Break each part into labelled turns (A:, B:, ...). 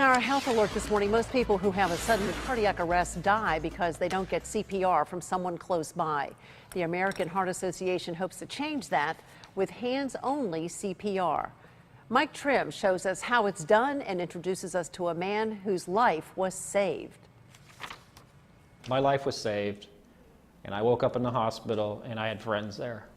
A: our health alert this morning, most people who have a sudden cardiac arrest die because they don't get CPR from someone close by. The American Heart Association hopes to change that with hands-only CPR. Mike Trim shows us how it's done and introduces us to a man whose life was saved.
B: My life was saved, and I woke up in the hospital, and I had friends there.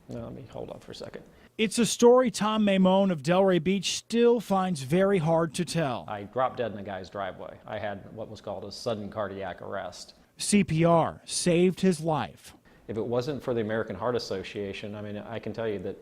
B: Now, let me hold on for a second.
C: It's a story Tom Maimone of Delray Beach still finds very hard to tell.
B: I dropped dead in the guy's driveway. I had what was called a sudden cardiac arrest.
C: CPR saved his life.
B: If it wasn't for the American Heart Association, I mean, I can tell you that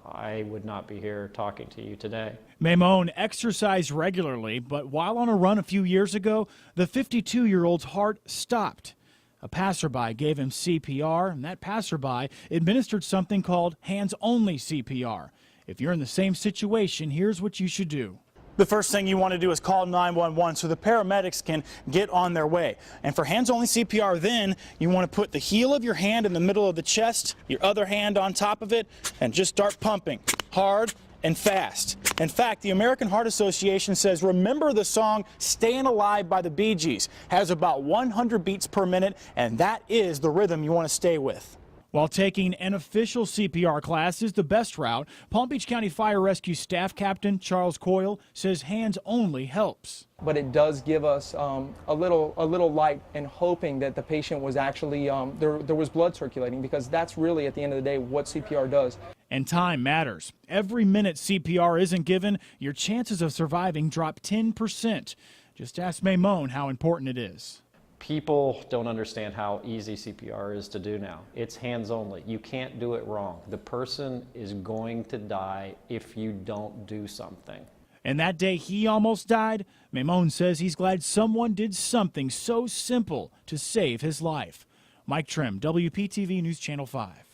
B: I would not be here talking to you today.
C: Maimone exercised regularly, but while on a run a few years ago, the 52-year-old's heart stopped. A passerby gave him CPR, and that passerby administered something called hands-only CPR. If you're in the same situation, here's what you should do.
D: The first thing you want to do is call 911 so the paramedics can get on their way. And for hands-only CPR, then you want to put the heel of your hand in the middle of the chest, your other hand on top of it, and just start pumping hard and fast. In fact, the American Heart Association says, remember the song Stayin' Alive by the Bee Gees. Has about 100 beats per minute, and that is the rhythm you want to stay with.
C: While taking an official CPR class is the best route, Palm Beach County Fire Rescue Staff Captain Charles Coyle says hands only helps.
E: But it does give us a little light in hoping that the patient was actually, there was blood circulating, because that's really, at the end of the day, what CPR does.
C: And time matters. Every minute CPR isn't given, your chances of surviving drop 10%. Just ask Maimone how important it is.
B: People don't understand how easy CPR is to do now. It's hands only. You can't do it wrong. The person is going to die if you don't do something.
C: And that day he almost died, Maimone says he's glad someone did something so simple to save his life. Mike Trim, WPTV News Channel 5.